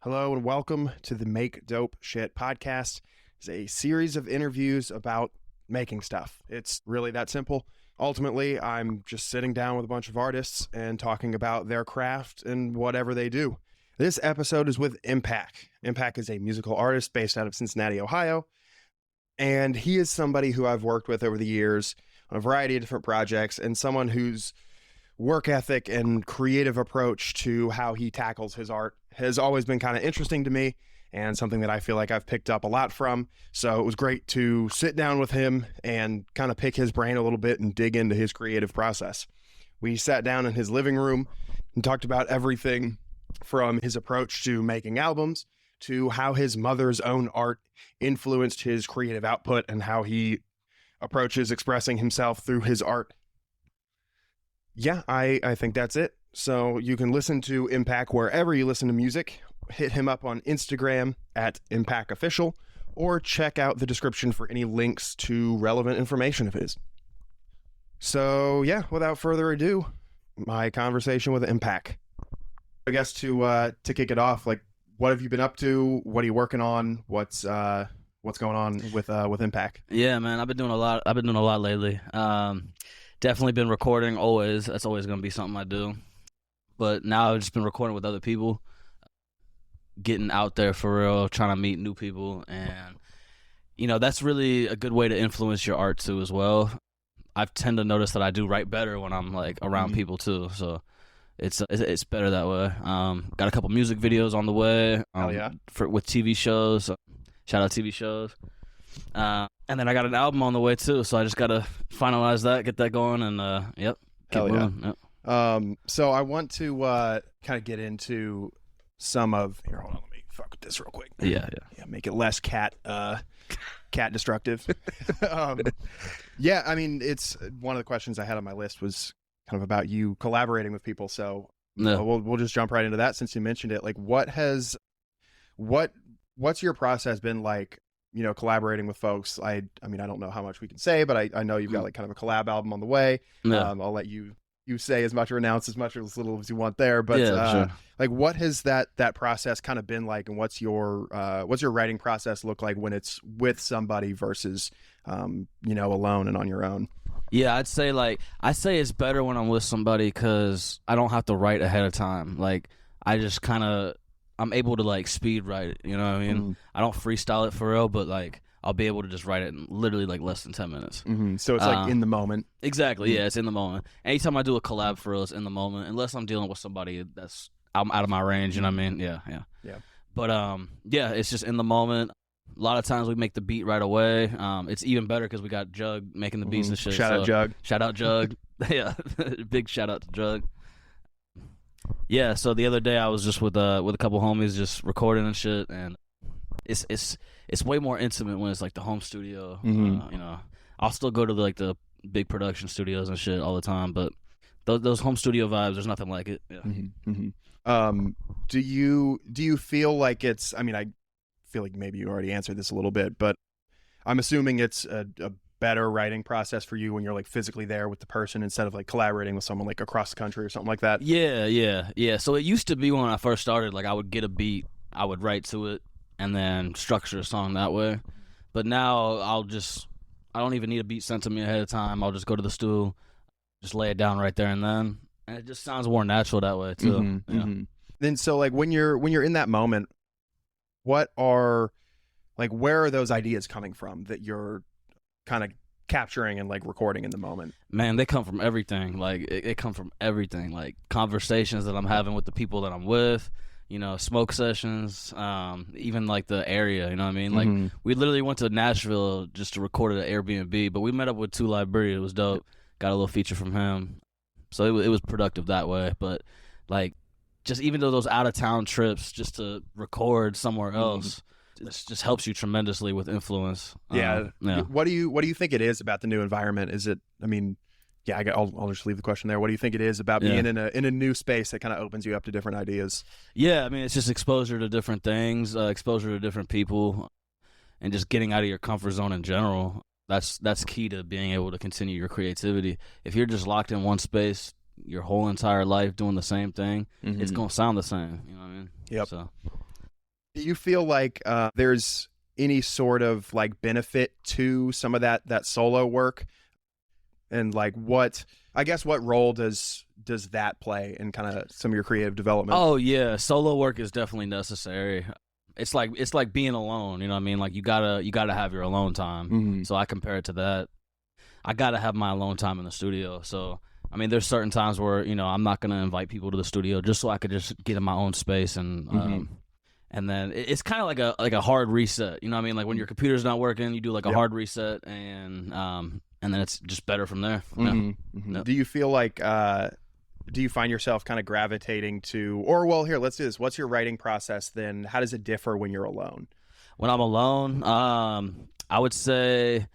Hello and welcome to the Make Dope Shit podcast. It's a series of interviews about making stuff. It's really that simple. Ultimately, I'm just sitting down with a bunch of artists and talking about their craft and whatever they do. This episode is with Impak. Impak is a musical artist based out of Cincinnati, Ohio, and he is somebody who I've worked with over the years on a variety of different projects, and someone whose work ethic and creative approach to how he tackles his art has always been kind of interesting to me and something that I feel like I've picked up a lot from. So it was great to sit down with him and kind of pick his brain a little bit and dig into his creative process. We sat down in his living room and talked about everything from his approach to making albums to how his mother's own art influenced his creative output and how he approaches expressing himself through his art. Yeah, I think that's it. So you can listen to Impak wherever you listen to music. Hit him up on Instagram at ImpakOfficial, or check out the description for any links to relevant information of his. So yeah, without further ado, my conversation with Impak. I guess to kick it off, like, what have you been up to? What are you working on? What's going on with Impak? Yeah, man, I've been doing a lot lately. Definitely been recording always. That's always going to be something I do. But now I've just been recording with other people, getting out there for real, trying to meet new people. And, you know, that's really a good way to influence your art too as well. I tend to notice that I do write better when I'm like around people too. So it's better that way. Got a couple music videos on the way. Hell yeah. With TV shows. Shout out TV shows. And then I got an album on the way too, so I just gotta finalize that, get that going, and keep moving. Yeah. Yep. So I want to kind of get into some of here. Hold on, let me fuck with this real quick. Yeah. Make it less cat destructive. Yeah, I mean, it's one of the questions I had on my list was kind of about you collaborating with people. So we'll just jump right into that since you mentioned it. Like, what's your process been like? You know, collaborating with folks. I mean, I don't know how much we can say, but I know you've got like kind of a collab album on the way. Yeah. I'll let you say as much or announce as much or as little as you want there. But sure. Like, what has that process kind of been like, and what's your writing process look like when it's with somebody versus alone and on your own? Yeah, I'd say it's better when I'm with somebody because I don't have to write ahead of time. Like, I just kind of I'm able to like speed write it, you know what I mean? Mm-hmm. I don't freestyle it for real, but like I'll be able to just write it in literally like less than 10 minutes. Mm-hmm. So it's like in the moment. Exactly, yeah, it's in the moment. Anytime I do a collab for real, it's in the moment, unless I'm dealing with somebody that's I'm out of my range, you know what I mean? Yeah. But yeah, it's just in the moment. A lot of times we make the beat right away. It's even better because we got Jug making the beats and shit. Shout out Jug. Yeah, big shout out to Jug. Yeah, so the other day I was just with a couple homies just recording and shit, and it's way more intimate when it's like the home studio. Mm-hmm. You know, I'll still go to the big production studios and shit all the time, but those home studio vibes, there's nothing like it. Yeah. Mm-hmm. Mm-hmm. Do you feel like it's? I mean, I feel like maybe you already answered this a little bit, but I'm assuming it's a better writing process for you when you're like physically there with the person instead of like collaborating with someone like across the country or something like that. Yeah. So it used to be when I first started, like I would get a beat, I would write to it, and then structure a song that way. But now I don't even need a beat sent to me ahead of time. I'll just go to the studio, just lay it down right there and then, and it just sounds more natural that way too. Mm-hmm, yeah. Mm-hmm. Then so like when you're in that moment, where are those ideas coming from that you're kind of capturing and like recording in the moment? Man, they come from everything. Like it come from everything. Like conversations that I'm having with the people that I'm with, you know, smoke sessions, even like the area, you know what I mean? Like we literally went to Nashville just to record at an Airbnb, but we met up with 2 Library. It was dope. Got a little feature from him. So it was productive that way, but like just even though those out of town trips just to record somewhere else, it just helps you tremendously with influence. Yeah. Yeah. What do you think it is about the new environment? Is it? I mean, yeah. I'll just leave the question there. What do you think it is about being in a new space that kind of opens you up to different ideas? Yeah, I mean, it's just exposure to different things, exposure to different people, and just getting out of your comfort zone in general. That's key to being able to continue your creativity. If you're just locked in one space your whole entire life doing the same thing, it's gonna sound the same. You know what I mean? Yep. So Do you feel like there's any sort of like benefit to some of that solo work, and like what role does that play in kind of some of your creative development? Oh yeah, solo work is definitely necessary. It's like being alone, you know what I mean? Like you gotta have your alone time. Mm-hmm. So I compare it to that. I gotta have my alone time in the studio. So I mean, there's certain times where I'm not gonna invite people to the studio just so I could just get in my own space and then it's kind of like a hard reset. You know what I mean? Like when your computer's not working, you do like a hard reset and then it's just better from there. Mm-hmm. Mm-hmm. Yep. Do you feel like do you find yourself kind of gravitating to, or well, here, let's do this. What's your writing process then? How does it differ when you're alone? When I'm alone, I would say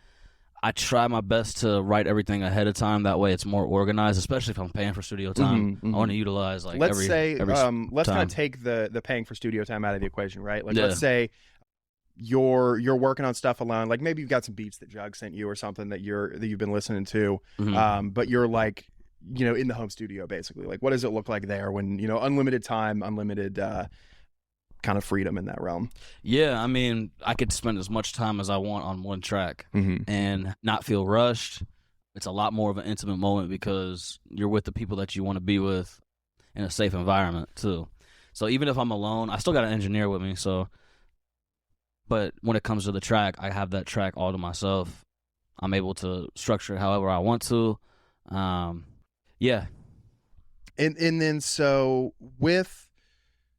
I try my best to write everything ahead of time. That way it's more organized, especially if I'm paying for studio time. Mm-hmm. I want to utilize like let's every let's time. kind of take the paying for studio time out of the equation, right? Like let's say you're working on stuff alone. Like maybe you've got some beats that Jug sent you or something that you've been listening to, but you're like, in the home studio basically. Like what does it look like there when, unlimited time, unlimited kind of freedom in that realm? Yeah, I mean, I could spend as much time as I want on one track and not feel rushed. It's a lot more of an intimate moment because you're with the people that you want to be with in a safe environment too. So even if I'm alone, I still got an engineer with me. But when it comes to the track, I have that track all to myself. I'm able to structure it however I want to. Yeah. And then so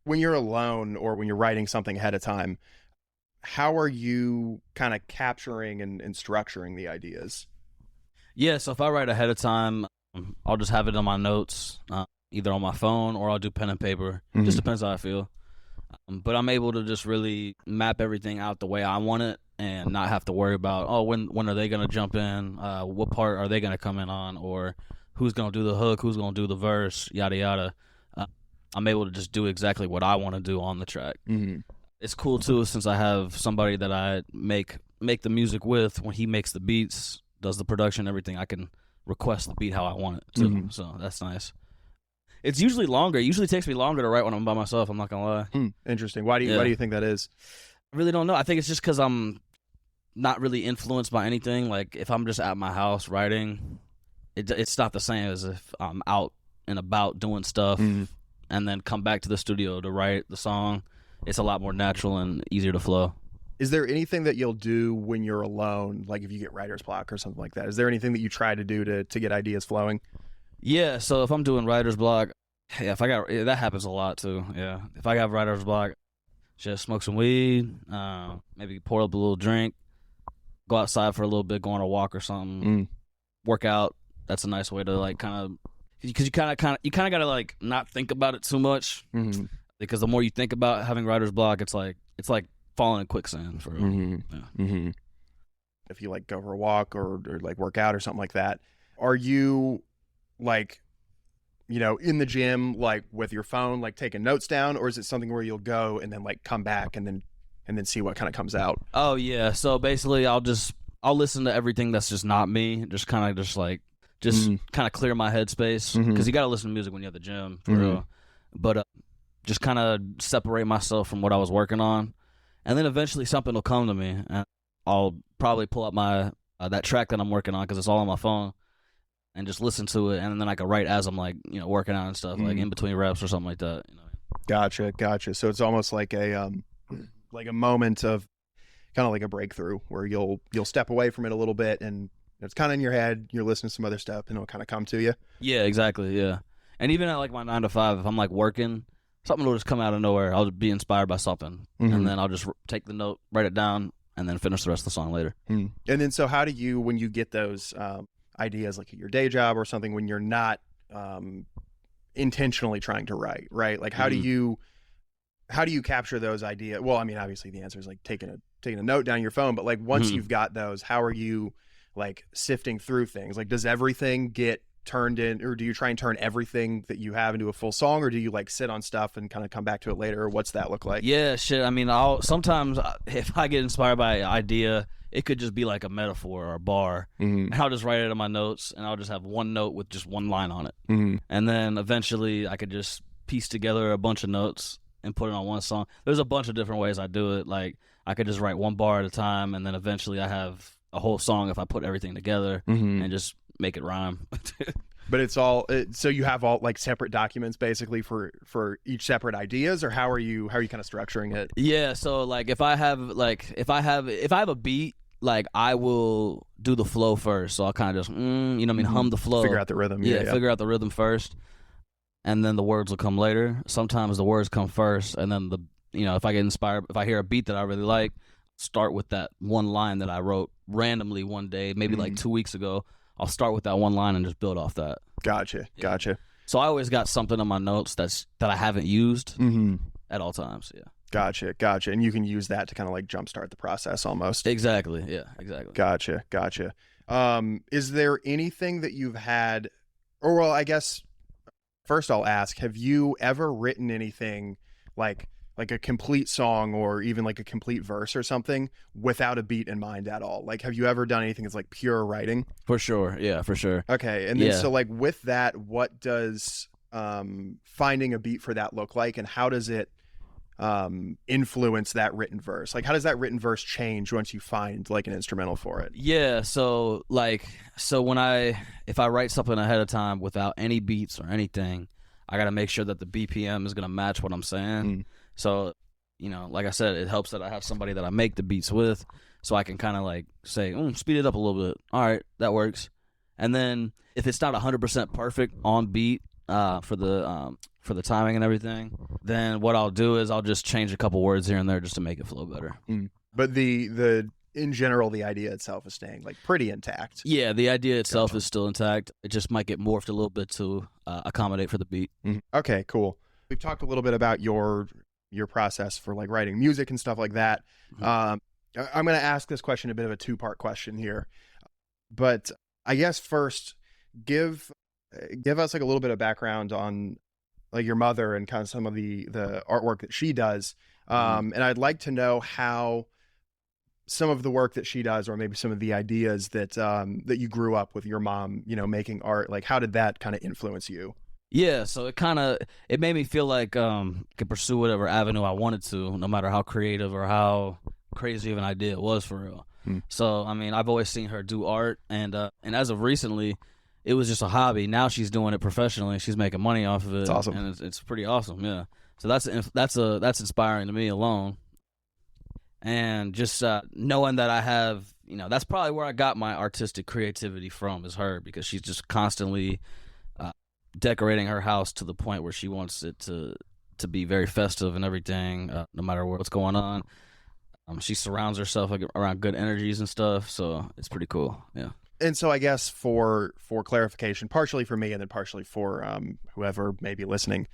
when you're alone or when you're writing something ahead of time, how are you kind of capturing and structuring the ideas? Yeah, so if I write ahead of time, I'll just have it on my notes, either on my phone or I'll do pen and paper. Just depends how I feel. But I'm able to just really map everything out the way I want it and not have to worry about, when are they going to jump in? What part are they going to come in on? Or who's going to do the hook? Who's going to do the verse? Yada, yada. I'm able to just do exactly what I want to do on the track. It's cool too, since I have somebody that I make the music with. When he makes the beats, does the production, everything, I can request the beat how I want it too. So that's nice. It's usually longer. It usually takes me longer to write when I'm by myself. I'm not gonna lie. Interesting. Why do you think that is? I really don't know. I think it's just because I'm not really influenced by anything. Like if I'm just at my house writing, it's not the same as if I'm out and about doing stuff. And then come back to the studio to write the song. It's a lot more natural and easier to flow. Is there anything that you'll do when you're alone, like if you get writer's block or something like that? Is there anything that you try to do to get ideas flowing? Yeah, so if I'm doing writer's block, that happens a lot too. Yeah, if I got writer's block, just smoke some weed, maybe pour up a little drink, go outside for a little bit, go on a walk or something, work out. That's a nice way to like kind of. Because you kind of gotta like not think about it too much, because the more you think about having writer's block, it's like falling in quicksand for real. If you like go for a walk or like work out or something like that, are you like, in the gym like with your phone like taking notes down, or is it something where you'll go and then like come back and then see what kind of comes out? Oh yeah, so basically I'll listen to everything that's just not me, just kind of clear my headspace, because you got to listen to music when you're at the gym, for real. But just kind of separate myself from what I was working on, and then eventually something will come to me, and I'll probably pull up my that track that I'm working on, because it's all on my phone, and just listen to it, and then I can write as I'm like working out and stuff, like in between reps or something like that. Gotcha. So it's almost like a moment of kind of like a breakthrough where you'll step away from it a little bit and. It's kind of in your head. You're listening to some other stuff, and it'll kind of come to you. Yeah, exactly. Yeah, and even at like my 9 to 5, if I'm like working, something will just come out of nowhere. I'll be inspired by something, and then I'll just take the note, write it down, and then finish the rest of the song later. And then, so how do you, when you get those ideas, like at your day job or something, when you're not intentionally trying to write, right? Like, how do you capture those ideas? Well, I mean, obviously the answer is like taking a note down your phone, but like once you've got those, how are you like sifting through things? Like, does everything get turned in, or do you try and turn everything that you have into a full song, or do you like sit on stuff and kind of come back to it later, or what's that look like? Yeah, shit. I mean, sometimes if I get inspired by an idea, it could just be like a metaphor or a bar, and I'll just write it in my notes, and I'll just have one note with just one line on it, and then eventually I could just piece together a bunch of notes and put it on one song. There's a bunch of different ways I do it. Like I could just write one bar at a time, and then eventually I have a whole song if I put everything together and just make it rhyme. But it's all so you have all like separate documents basically for each separate ideas, or how are you kind of structuring it? Yeah, so like if I have a beat, like I will do the flow first. So I'll kind of just hum the flow. Figure out the rhythm. Yeah, figure out the rhythm first, and then the words will come later. Sometimes the words come first, and then if I get inspired, if I hear a beat that I really like, start with that one line that I wrote randomly one day, maybe like 2 weeks ago. I'll start with that one line and just build off that. Gotcha. So I always got something on my notes that I haven't used at all times. Yeah. Gotcha. And you can use that to kind of like jumpstart the process almost. Exactly. Yeah, exactly. Gotcha. Is there anything that you've had, or well, I guess first I'll ask, have you ever written anything like a complete song or even like a complete verse or something without a beat in mind at all? Like, have you ever done anything that's like pure writing? For sure. Yeah, for sure. Okay. And then so like with that, what does finding a beat for that look like, and how does it influence that written verse? Like, how does that written verse change once you find like an instrumental for it? Yeah. So if I write something ahead of time without any beats or anything, I got to make sure that the BPM is going to match what I'm saying. So, like I said, it helps that I have somebody that I make the beats with, so I can kind of like say, speed it up a little bit. All right, that works. And then if it's not 100% perfect on beat for the timing and everything, then what I'll do is I'll just change a couple words here and there just to make it flow better. But the in general, the idea itself is staying like pretty intact. Yeah, the idea itself is still intact. It just might get morphed a little bit to accommodate for the beat. Okay, cool. We've talked a little bit about your process for like writing music and stuff like that. I'm going to ask this question, a bit of a two-part question here, but I guess first give us like a little bit of background on like your mother and kind of some of the artwork that she does. And I'd like to know how some of the work that she does, or maybe some of the ideas that that you grew up with your mom, making art, like how did that kind of influence you? Yeah, so it made me feel like I could pursue whatever avenue I wanted to, no matter how creative or how crazy of an idea it was, for real. So, I mean, I've always seen her do art, and as of recently, it was just a hobby. Now she's doing it professionally. She's making money off of it. It's awesome. And it's pretty awesome, yeah. So that's inspiring to me alone. And just knowing that I have, that's probably where I got my artistic creativity from, is her, because she's just constantly decorating her house to the point where she wants it to be very festive and everything, no matter what's going on. She surrounds herself around good energies and stuff, so it's pretty cool. Yeah. And so I guess for clarification, partially for me and then partially for whoever may be listening,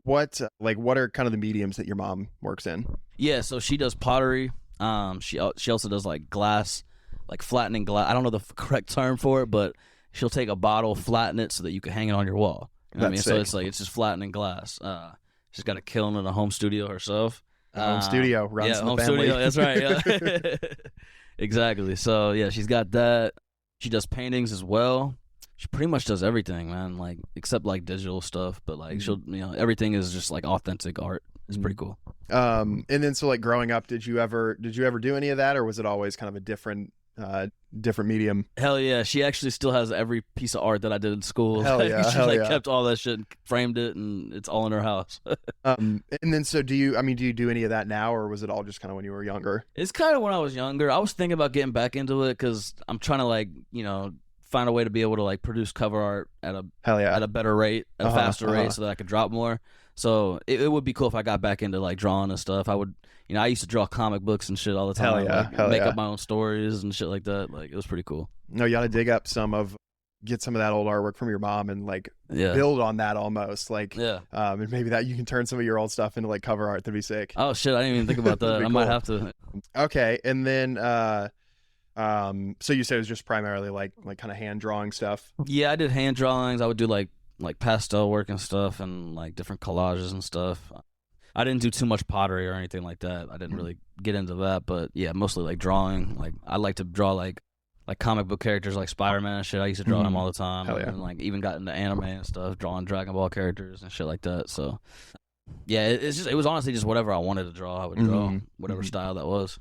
what are kind of the mediums that your mom works in? Yeah, so she does pottery. She also does like glass, like flattening glass. I don't know the correct term for it, but she'll take a bottle, flatten it so that you can hang it on your wall. You know what I mean? Sick. So it's just flattening glass. She's got a kiln in a home studio herself. Home studio runs in the home family. Studio. That's right. Yeah. Exactly. So yeah, she's got that. She does paintings as well. She pretty much does everything, man. Like except like digital stuff, but like she'll everything is just like authentic art. It's pretty cool. And then so like growing up, did you ever do any of that, or was it always kind of a different medium? Hell yeah, she actually still has every piece of art that I did in school. Hell yeah, she kept all that shit and framed it, and it's all in her house. And then so do you do any of that now, or was it all just kind of when you were younger? It's kind of when I was younger. I was thinking about getting back into it because I'm trying to find a way to be able to like produce cover art at a better rate, at a faster rate, so that I could drop more. So it would be cool if I got back into like drawing and stuff. I would, I used to draw comic books and shit all the time. Make up my own stories and shit like that. Like it was pretty cool. No, you ought to dig up get some of that old artwork from your mom and like build on that almost. Like and maybe that you can turn some of your old stuff into like cover art. That'd be sick. Oh shit, I didn't even think about that. I might have to. Okay, and then so you said it was just primarily like kind of hand drawing stuff? Yeah, I did hand drawings. I would do like pastel work and stuff, and like different collages and stuff. I didn't do too much pottery or anything like that. I didn't really get into that, but yeah, mostly like drawing. Like I like to draw like comic book characters like Spider-Man and shit. I used to draw him all the time. Hell yeah. And like even got into anime and stuff, drawing Dragon Ball characters and shit like that. So Yeah, it was honestly just whatever I wanted to draw. I would draw whatever style that was.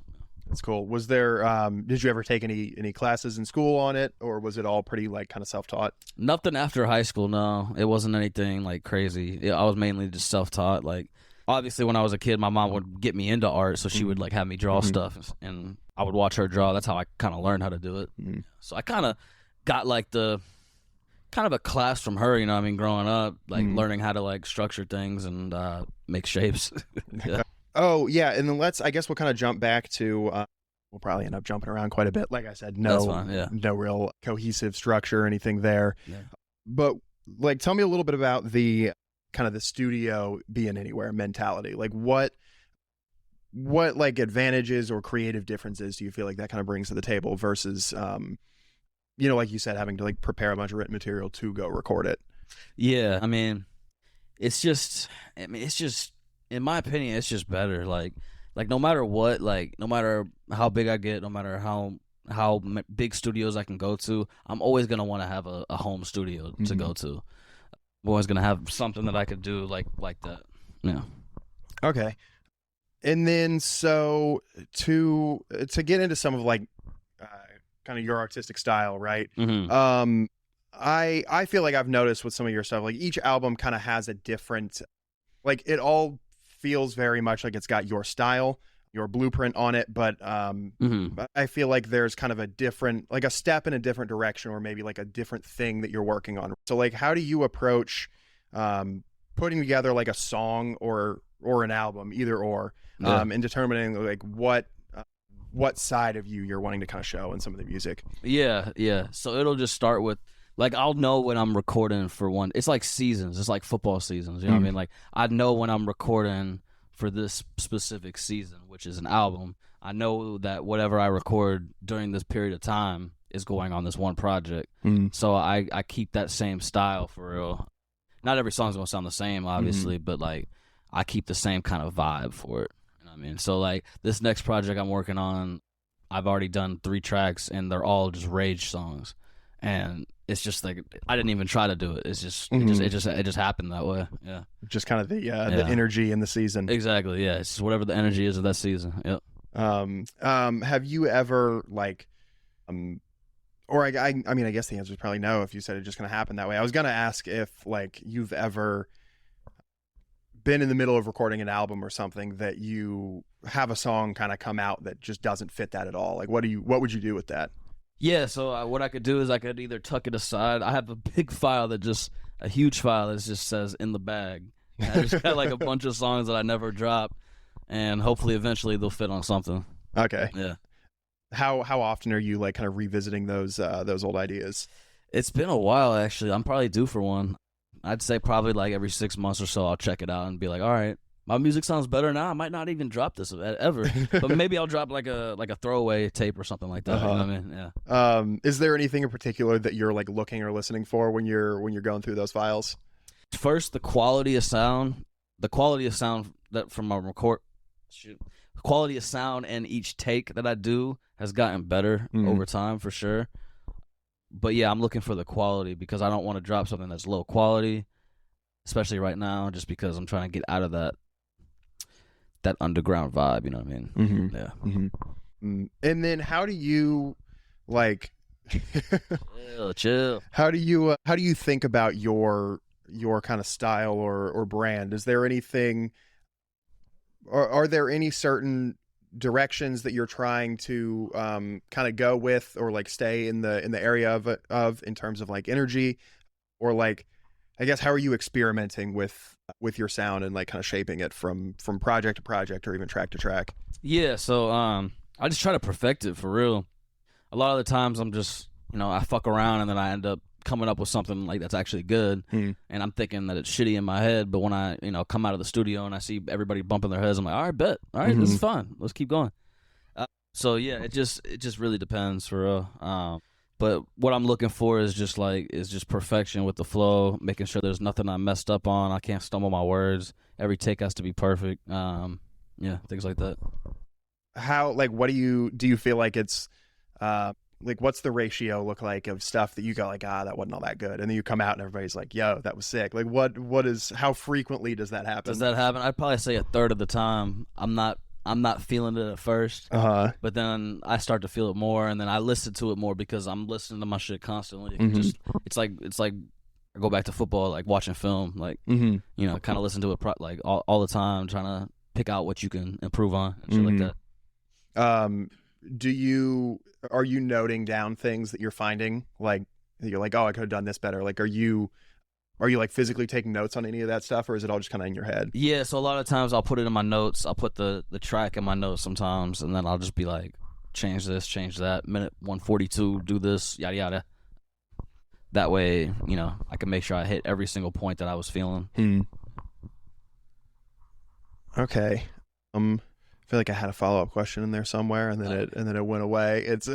That's cool. Was there did you ever take any classes in school on it, or was it all pretty like kind of self-taught? Nothing after high school. No, it wasn't anything like crazy. I was mainly just self-taught. Like obviously, when I was a kid, my mom would get me into art, so she would like have me draw stuff, and I would watch her draw. That's how I kind of learned how to do it. So I kind of got like the kind of a class from her. You know what I mean? Growing up, like learning how to like structure things and make shapes. Yeah. Oh yeah, and then I guess we'll kind of jump back to. We'll probably end up jumping around quite a bit. Like I said, That's fine, yeah. no real cohesive structure or anything there. Yeah. But like, tell me a little bit about the kind of the studio being anywhere mentality. Like what like advantages or creative differences do you feel like that kind of brings to the table versus, like you said, having to like prepare a bunch of written material to go record it? Yeah, I mean, it's just, in my opinion, it's just better. Like no matter what, like no matter how big I get, no matter how big studios I can go to, I'm always gonna want to have a home studio to go to. I'm always gonna have something that I could do like that. Yeah. Okay. And then so to get into some of like kind of your artistic style, right? I feel like I've noticed with some of your stuff, like each album kind of has a different, like it all feels very much like it's got your style, your blueprint on it, but I feel like there's kind of a different, like a step in a different direction, or maybe like a different thing that you're working on. So like, how do you approach putting together like a song or an album, either or, and determining like what side of you're wanting to kind of show in some of the music? Yeah. So it'll just start with, like, I'll know when I'm recording for one. It's like seasons. It's like football seasons. You know what I mean? Like, I know when I'm recording for this specific season, which is an album. I know that whatever I record during this period of time is going on this one project. So I keep that same style for real. Not every song's going to sound the same, obviously, but, like, I keep the same kind of vibe for it. You know what I mean? So, like, this next project I'm working on, I've already done 3 tracks, and they're all just rage songs. And it's just like I didn't even try to do it. It's just it just happened that way. Yeah, just kind of the energy in the season. Exactly. Yeah, it's just whatever the energy is of that season. Yep. Have you ever like, or I mean, I guess the answer is probably no. If you said it's just gonna happen that way, I was gonna ask if like you've ever been in the middle of recording an album or something that you have a song kind of come out that just doesn't fit that at all. Like, what would you do with that? Yeah, so what I could do is I could either tuck it aside. I have a big file a huge file that just says "in the bag." I just got like a bunch of songs that I never drop, and hopefully eventually they'll fit on something. Okay. Yeah. How often are you like kind of revisiting those old ideas? It's been a while, actually. I'm probably due for one. I'd say probably like every 6 months or so I'll check it out and be like, all right, my music sounds better now. I might not even drop this ever, but maybe I'll drop like a throwaway tape or something like that. You know what I mean? Yeah. Is there anything in particular that you're like looking or listening for when you're going through those files? First, the quality of sound. The quality of sound that from my quality of sound and each take that I do has gotten better over time for sure. But yeah, I'm looking for the quality because I don't want to drop something that's low quality, especially right now, just because I'm trying to get out of that underground vibe, you know what I mean? Yeah. And then how do you like chill. How do you think about your kind of style or brand? Is there anything, or are there any certain directions that you're trying to kind of go with, or like stay in the area of in terms of like energy, or like, I guess, how are you experimenting with your sound and like kind of shaping it from project to project or even track to track? Yeah, so I just try to perfect it for real. A lot of the times I'm just, I fuck around and then I end up coming up with something like that's actually good, and I'm thinking that it's shitty in my head, but when I come out of the studio and I see everybody bumping their heads, I'm like, all right, bet, all right, this is fun, let's keep going. So yeah, it just really depends for real. But what I'm looking for is just perfection with the flow, making sure there's nothing I messed up on. I can't stumble my words. Every take has to be perfect. Yeah, things like that. How, like, what do you feel like it's like what's the ratio look like of stuff that you go like, that wasn't all that good, and then you come out and everybody's like, yo, that was sick? Like how frequently does that happen? Does that happen? I'd probably say a third of the time I'm not feeling it at first, but then I start to feel it more, and then I listen to it more because I'm listening to my shit constantly. It's like I go back to football, like watching film, like you know, kind of listen to it like all the time, trying to pick out what you can improve on and shit like that. Are you noting down things that you're finding, like you're like, oh, I could have done this better? Like, are you like physically taking notes on any of that stuff, or is it all just kind of in your head? Yeah, so a lot of times I'll put it in my notes. I'll put the track in my notes sometimes, and then I'll just be like, change this, change that, minute 142, do this, yada yada. That way, you know, I can make sure I hit every single point that I was feeling. Okay. I feel like I had a follow-up question in there somewhere, and then it went away. It's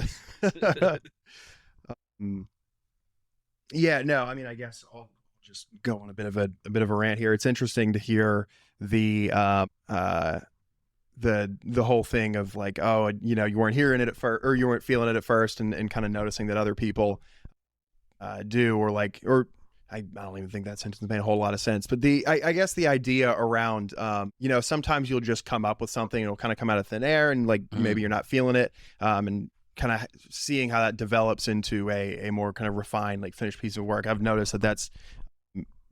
yeah, no, I mean, I guess I'll just go on a bit of a rant here. It's interesting to hear the whole thing of like, oh, you know, you weren't hearing it at first, or you weren't feeling it at first, and kind of noticing that other people do, or I don't even think that sentence made a whole lot of sense. But I guess the idea around, you know, sometimes you'll just come up with something, it'll kind of come out of thin air, and like maybe you're not feeling it, and kind of seeing how that develops into a more kind of refined, like finished piece of work. I've noticed that that's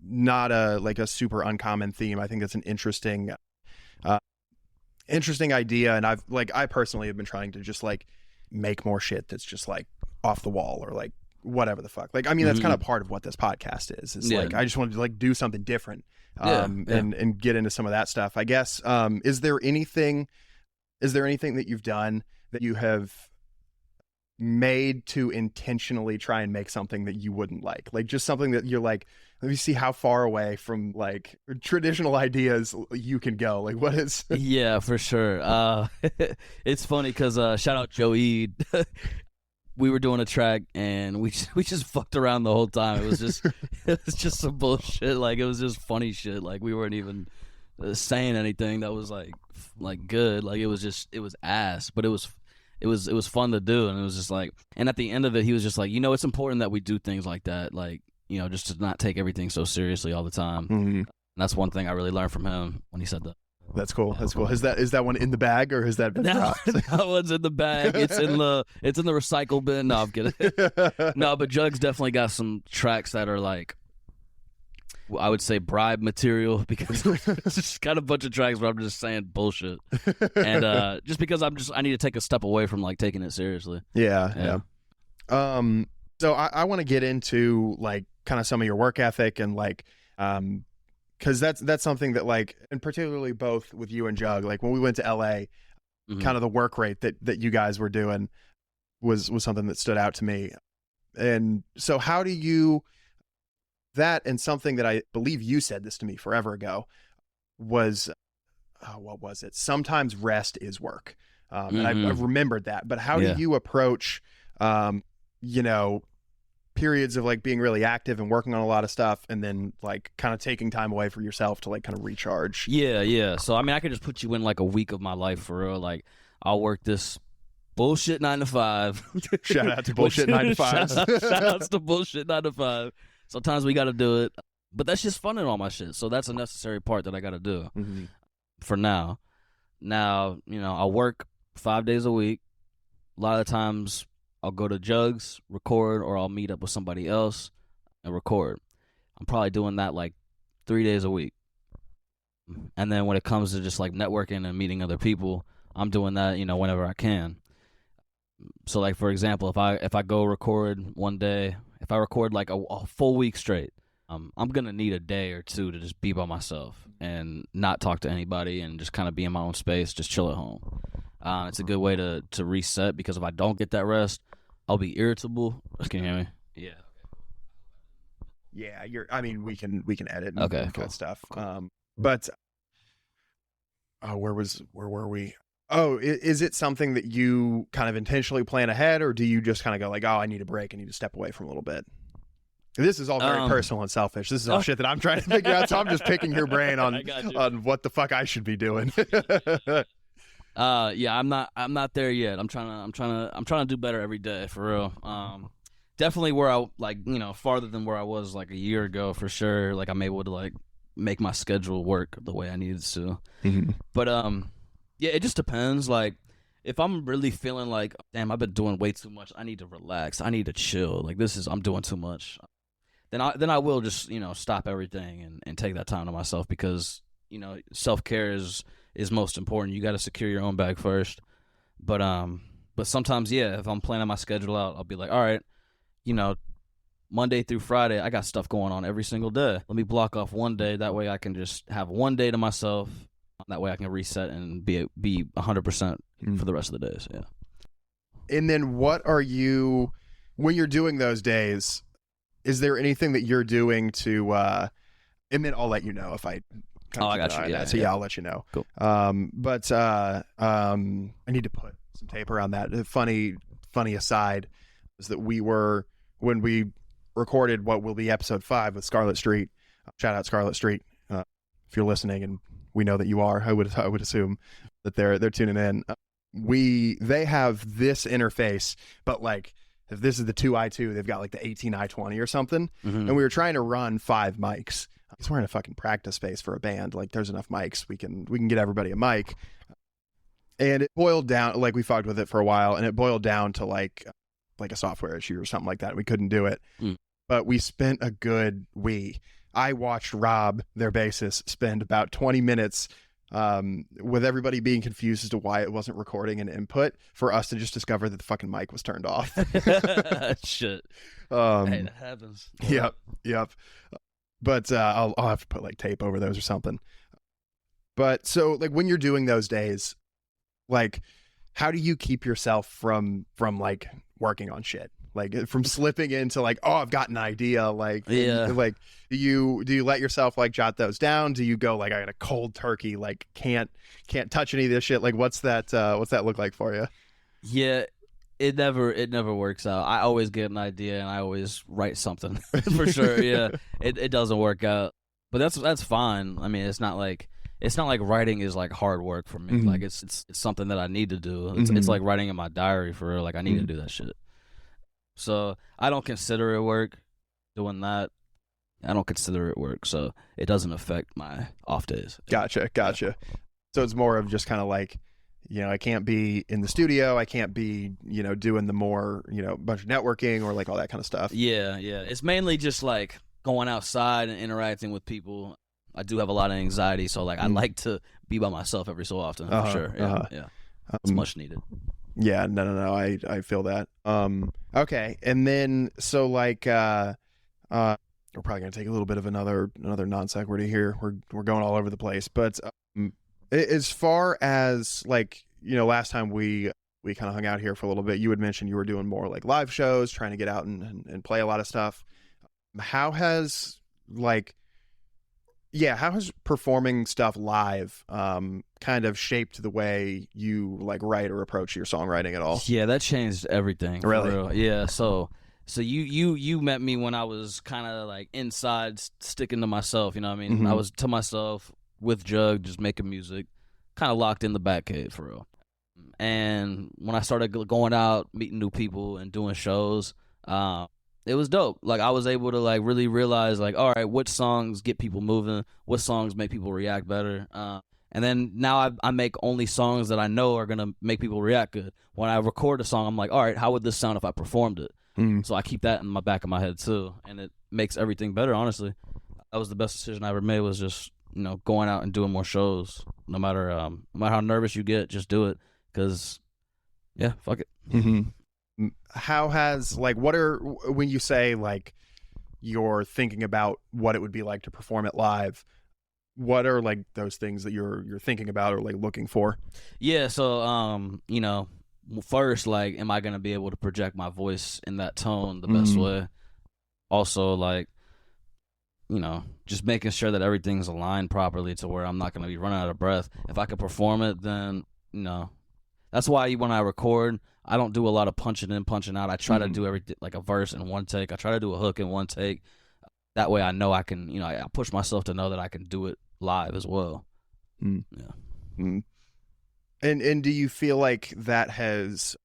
not a super uncommon theme. I think that's an interesting idea, and I personally have been trying to just like make more shit that's just like off the wall, or like whatever the fuck. Like, I mean, that's kind of part of what this podcast is. It's like, I just wanted to like do something different, and get into some of that stuff, I guess. Is there anything that you've done that you have made to intentionally try and make something that you wouldn't like just something that you're like, let me see how far away from like traditional ideas you can go? Like, what is? Yeah, for sure. It's funny because shout out Joey. We were doing a track and we just fucked around the whole time. It was just some bullshit. Like, it was just funny shit. Like, we weren't even saying anything that was like good. Like, it was ass, but it was fun to do. And it was just like, and at the end of it, he was just like, you know, it's important that we do things like that. Like, you know, just to not take everything so seriously all the time. And that's one thing I really learned from him when he said that. That's cool. That's cool. Is that one in the bag, or has that been dropped? That one's in the bag. It's in the recycle bin. No, I'm kidding. No, but Jug's definitely got some tracks that are like, I would say, bribe material, because it's just got a bunch of tracks where I'm just saying bullshit, and just because I need to take a step away from like taking it seriously. Yeah. So I want to get into like kind of some of your work ethic, and like because that's something that like, and particularly both with you and Jug, like when we went to LA, kind of the work rate that you guys were doing was something that stood out to me. And so how do you, that, and something that I believe you said this to me forever ago was, what was it? Sometimes rest is work. And I've remembered that, but how do you approach, you know, periods of like being really active and working on a lot of stuff, and then like kind of taking time away for yourself to like kind of recharge? Yeah. So I mean, I could just put you in like a week of my life for real. Like, I'll work this bullshit 9 to 5. Shout out to bullshit 9 to 5. Shout outs to bullshit 9 to 5. Sometimes we got to do it, but that's just fun and all my shit. So that's a necessary part that I got to do for now. Now, you know, I'll work 5 days a week. A lot of times I'll go to Jugs, record, or I'll meet up with somebody else and record. I'm probably doing that like 3 days a week. And then when it comes to just like networking and meeting other people, I'm doing that, you know, whenever I can. So like, for example, if I go record one day, if I record like a full week straight, I'm going to need a day or two to just be by myself and not talk to anybody and just kind of be in my own space, just chill at home. It's a good way to reset, because if I don't get that rest, I'll be irritable. Can you hear me? Yeah. Yeah, I mean, we can edit and okay, cut stuff. Cool. But where were we? Oh, is it something that you kind of intentionally plan ahead, or do you just kind of go like, oh, I need a break, I need to step away from a little bit? This is all very personal and selfish. This is all shit that I'm trying to figure out, so I'm just picking your brain on what the fuck I should be doing. Yeah, I'm not there yet. I'm trying to do better every day, for real. Definitely where I like, farther than where I was like a year ago, for sure. Like I'm able to like make my schedule work the way I needed to. Mm-hmm. But yeah, it just depends. Like if I'm really feeling like, damn, I've been doing way too much, I need to relax, I need to chill. Like I'm doing too much. Then I will just stop everything and take that time to myself, because self-care is most important. You got to secure your own bag first. But sometimes, yeah, if I'm planning my schedule out, I'll be like, all right, Monday through Friday, I got stuff going on every single day. Let me block off one day. That way I can just have one day to myself. That way I can reset and be 100% for the rest of the days. Yeah. And then what are you, when you're doing those days, is there anything that you're doing to, and then I'll let you know if I I got you. Yeah, so yeah, I'll let you know. Cool. But I need to put some tape around that. The funny aside is that when we recorded what will be episode 5 with Scarlet Street, shout out Scarlet Street, if you're listening, and we know that you are. I would assume that they're tuning in. They have this interface, but like if this is the 2i2, they've got like the 18i20 or something. Mm-hmm. And we were trying to run 5 mics. Because we're in a fucking practice space for a band. Like there's enough mics. We can get everybody a mic. And it boiled down, like we fucked with it for a while, and it boiled down to like a software issue or something like that. We couldn't do it. But we spent I watched Rob, their bassist, spend about 20 minutes with everybody being confused as to why it wasn't recording an input, for us to just discover that the fucking mic was turned off. Shit. Hey, that happens. Yep. But I'll have to put like tape over those or something. But so like when you're doing those days, like how do you keep yourself from like working on shit? Like from slipping into like, oh, I've got an idea. Like, yeah. Like do you let yourself like jot those down? Do you go like, I got a cold turkey, like can't touch any of this shit? Like what's that look like for you? Yeah. It never works out. I always get an idea and I always write something for sure. Yeah, it doesn't work out, but that's fine. I mean, it's not like writing is like hard work for me. Mm-hmm. Like it's something that I need to do. It's like writing in my diary for real. Like I need to do that shit. So I don't consider it work doing that. I don't consider it work, so it doesn't affect my off days. Gotcha. Yeah. So it's more of just kind of like, I can't be in the studio. I can't be, doing the more, bunch of networking or like all that kind of stuff. Yeah. It's mainly just like going outside and interacting with people. I do have a lot of anxiety, so like I like to be by myself every so often, for sure. Yeah. It's much needed. Yeah, no. I feel that. Okay, and then so like we're probably gonna take a little bit of another non sequitur here. We're going all over the place, but as far as like last time we kind of hung out here for a little bit, you had mentioned you were doing more like live shows, trying to get out and play a lot of stuff. How has performing stuff live kind of shaped the way you like write or approach your songwriting at all? Yeah, that changed everything. Really? For real. Yeah. So you met me when I was kind of like inside, sticking to myself. You know what I mean? Mm-hmm. I was to myself with Jug, just making music, kind of locked in the back cave for real. And when I started going out, meeting new people and doing shows, it was dope. Like I was able to like really realize like, all right, what songs get people moving, what songs make people react better. And then now I make only songs that I know are gonna make people react good. When I record a song, I'm like, all right, how would this sound if I performed it? So I keep that in my back of my head too, and it makes everything better. Honestly, that was the best decision I ever made. Was just going out and doing more shows. No matter how nervous you get, just do it. Cause yeah, fuck it. Mm-hmm. How has when you say like you're thinking about what it would be like to perform it live, what are like those things that you're thinking about or like looking for? Yeah, so first, like, am I gonna be able to project my voice in that tone the best way? Also, like, just making sure that everything's aligned properly to where I'm not gonna be running out of breath. If I could perform it, then that's why when I record, I don't do a lot of punching in, punching out. I try to do everything like a verse in one take. I try to do a hook in one take. That way I know I can, I push myself to know that I can do it live as well. Yeah. And do you feel like that has,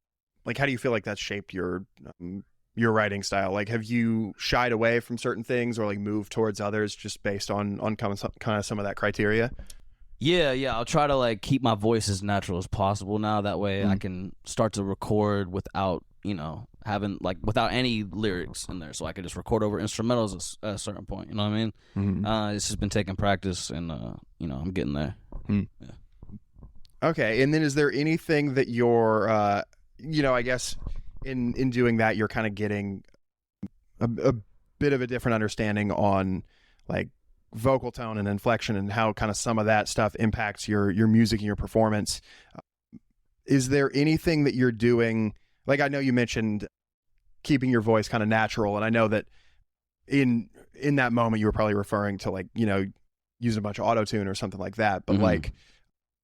like, how do you feel like that's shaped your writing style? Like, have you shied away from certain things or like moved towards others just based on kind of some of that criteria? Yeah. I'll try to like keep my voice as natural as possible now. That way I can start to record without, having like without any lyrics in there. So I can just record over instrumentals at a certain point. You know what I mean? It's just been taking practice, and I'm getting there. Yeah. Okay. And then is there anything that you're, I guess in doing that, you're kind of getting a bit of a different understanding on like vocal tone and inflection and how kind of some of that stuff impacts your music and your performance. Is there anything that you're doing? Like, I know you mentioned keeping your voice kind of natural, and I know that in that moment you were probably referring to like, using a bunch of auto-tune or something like that. But like,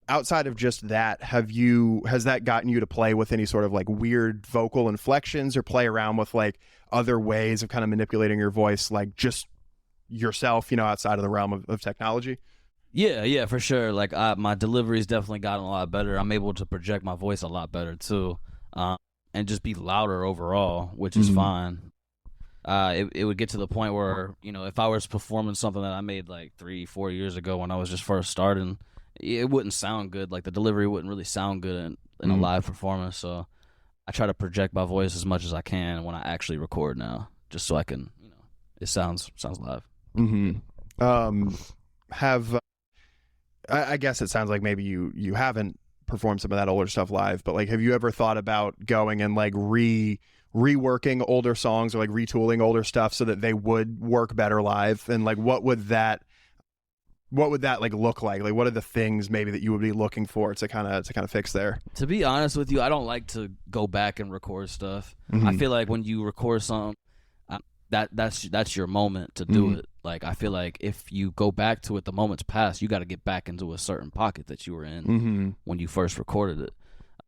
outside of just that, has that gotten you to play with any sort of like weird vocal inflections or play around with like other ways of kind of manipulating your voice, like just yourself, outside of the realm of technology? Yeah, for sure. Like my delivery's definitely gotten a lot better. I'm able to project my voice a lot better too, and just be louder overall, which is fine. It would get to the point where, if I was performing something that I made like 3-4 years ago when I was just first starting, it wouldn't sound good. Like the delivery wouldn't really sound good in a live performance. So I try to project my voice as much as I can when I actually record now, just so I can, it sounds live. I guess it sounds like maybe you haven't performed some of that older stuff live, but like, have you ever thought about going and like reworking older songs or like retooling older stuff so that they would work better live? And like, what would that like look like? Like, what are the things maybe that you would be looking for to kind of fix there? To be honest with you, I don't like to go back and record stuff. I feel like when you record something, that's your moment to do it. Like, I feel like if you go back to it, the moment's past, you got to get back into a certain pocket that you were in when you first recorded it.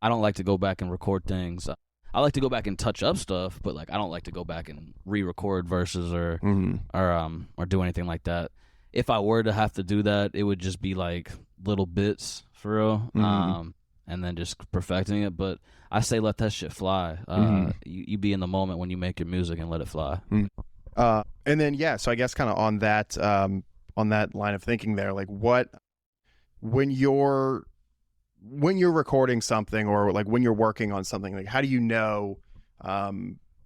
I don't like to go back and record things. I like to go back and touch up stuff, but like, I don't like to go back and re-record verses or do anything like that. If I were to have to do that, it would just be like little bits for real, and then just perfecting it. But I say let that shit fly. You be in the moment when you make your music and let it fly. And then so I guess kind of on that line of thinking there, like when you're recording something or like when you're working on something, like how do you know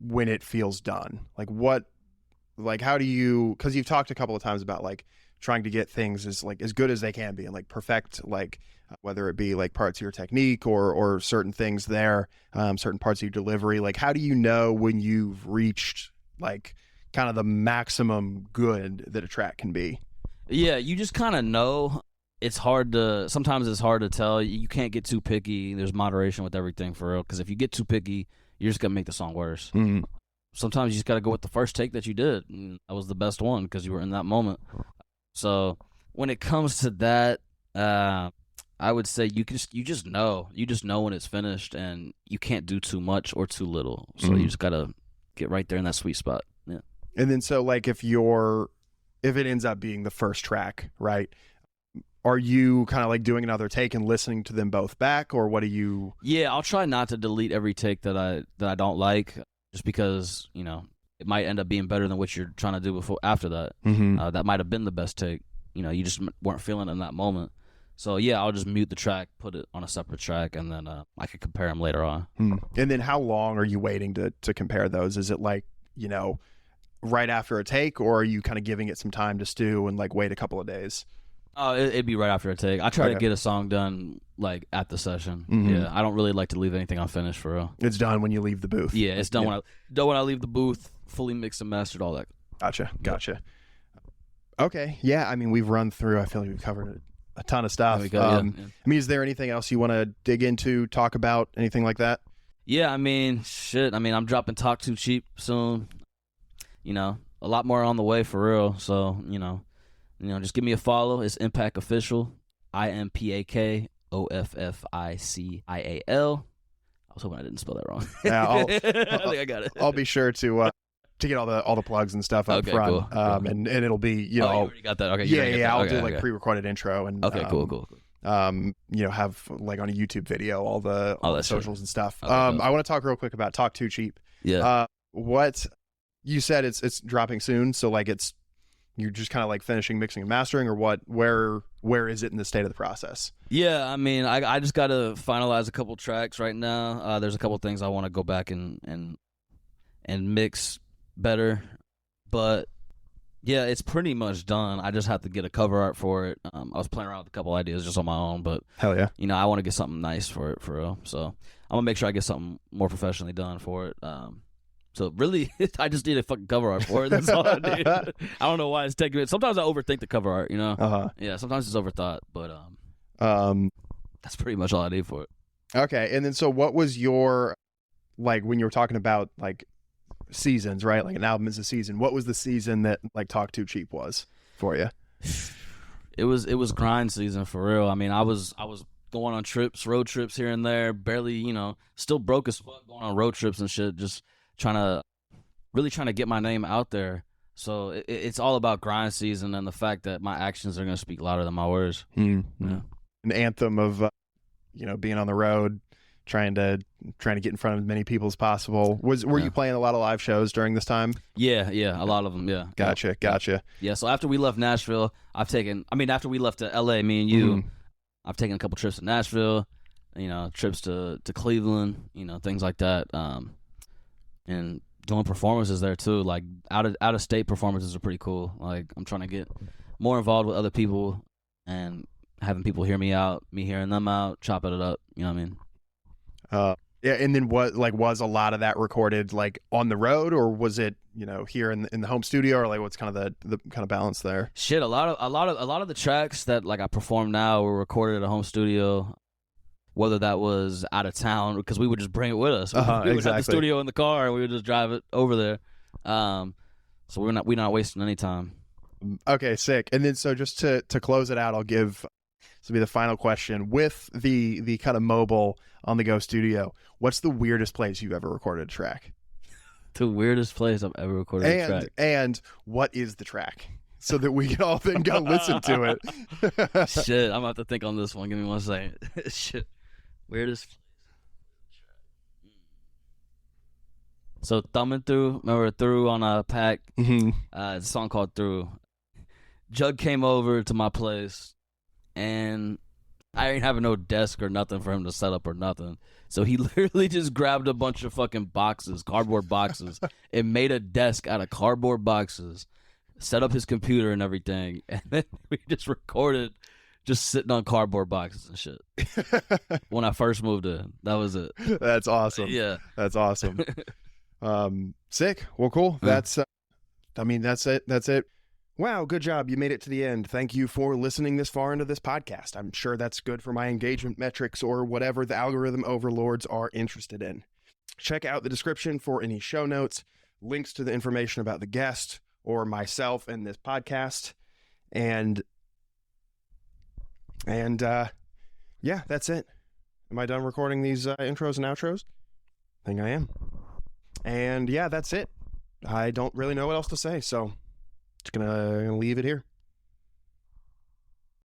when it feels done? How do you, because you've talked a couple of times about like trying to get things as good as they can be and like perfect, like whether it be like parts of your technique or certain things there, certain parts of your delivery. Like, how do you know when you've reached like kind of the maximum good that a track can be? Yeah, you just kind of know. Sometimes it's hard to tell. You can't get too picky. There's moderation with everything for real, because if you get too picky, you're just gonna make the song worse. Sometimes you just got to go with the first take that you did. And that was the best one because you were in that moment. So when it comes to that, I would say you just know. You just know when it's finished, and you can't do too much or too little. So you just got to get right there in that sweet spot. Yeah. And then so like if it ends up being the first track, right? Are you kind of like doing another take and listening to them both back, or what do you? Yeah, I'll try not to delete every take that I don't like. Just because, it might end up being better than what you're trying to do after that. That might have been the best take. You just weren't feeling it in that moment. So, yeah, I'll just mute the track, put it on a separate track, and then I could compare them later on. And then how long are you waiting to compare those? Is it like, right after a take, or are you kind of giving it some time to stew and like wait a couple of days? It'd be right after a take. I try to get a song done like at the session. Yeah, I don't really like to leave anything unfinished for real. It's done when you leave the booth. Yeah, it's done when I leave the booth, fully mixed and mastered, all that. Gotcha. Okay, yeah. I mean, we've run through. I feel like we've covered a ton of stuff. There we go, I mean, is there anything else you want to dig into, talk about, anything like that? Yeah, I mean, shit. I mean, I'm dropping Talk Too Cheap soon. A lot more on the way for real. So just give me a follow. It's Impak Official. IMPAK OFFICIAL. I was hoping I didn't spell that wrong. Yeah, I think I got it. I'll be sure to get all the plugs and stuff up front. Cool. And it'll be you already got that. Okay. Yeah. I'll do like pre-recorded intro and cool. have like on a YouTube video, all the socials and stuff. I want to talk real quick about Talk Too Cheap. Yeah. What you said, it's dropping soon. So like you're just kind of like finishing mixing and mastering, or what, where is it in the state of the process? Yeah, I mean, I just got to finalize a couple tracks right now. There's a couple things I want to go back and mix better. But yeah, it's pretty much done. I just have to get a cover art for it. I was playing around with a couple ideas just on my own, but hell yeah, I want to get something nice for it, for real. So I'm gonna make sure I get something more professionally done for it. So really, I just need a fucking cover art for it. That's all I need. I don't know why it's taking it. Sometimes I overthink the cover art, Yeah, sometimes it's overthought, but that's pretty much all I need for it. Okay, and then so what was your, like, when you were talking about like seasons, right? Like an album is a season. What was the season that like Talk Too Cheap was for you? It was grind season for real. I mean, I was going on road trips here and there, barely, still broke as fuck going on road trips and shit, just trying to get my name out there. So it's all about grind season and the fact that my actions are going to speak louder than my words. Mm-hmm. Yeah. An anthem of being on the road, trying to get in front of as many people as possible. Were you playing a lot of live shows during this time? Yeah, a lot of them. Yeah. Gotcha. Yeah. So after we left Nashville, after we left to LA, me and you, I've taken a couple trips to Nashville, trips to Cleveland, things like that. And doing performances there too. Like out of state performances are pretty cool. Like I'm trying to get more involved with other people and having people hear me out, me hearing them out, chopping it up. You know what I mean? Yeah. And then was a lot of that recorded like on the road, or was it here in the home studio, or like what's kind of the kind of balance there? Shit, a lot of the tracks that like I perform now were recorded at a home studio. Whether that was out of town, because we would just bring it with us. We would have the studio in the car, and we would just drive it over there. So we're not wasting any time. Okay, sick. And then so just to close it out, I'll give this will be the final question. With the kind of mobile on the go studio, what's the weirdest place you've ever recorded a track? The weirdest place I've ever recorded a track. And what is the track? So that we can all then go listen to it. Shit, I'm about to think on this one. Give me 1 second. Shit. Weirdest place. So thumbing through, remember Through on a pack? Mm-hmm. It's a song called Through. Jug came over to my place, and I ain't having no desk or nothing for him to set up or nothing. So he literally just grabbed a bunch of fucking boxes, cardboard boxes, and made a desk out of cardboard boxes, set up his computer and everything, and then we just recorded just sitting on cardboard boxes and shit. When I first moved in, that was it. That's awesome. Yeah. That's awesome. Sick. Well, cool. That's it. Wow, good job. You made it to the end. Thank you for listening this far into this podcast. I'm sure that's good for my engagement metrics or whatever the algorithm overlords are interested in. Check out the description for any show notes, links to the information about the guest or myself and this podcast. And yeah, that's it. Am I done recording these intros and outros? I think I am. And yeah, that's it. I don't really know what else to say, so just gonna leave it here.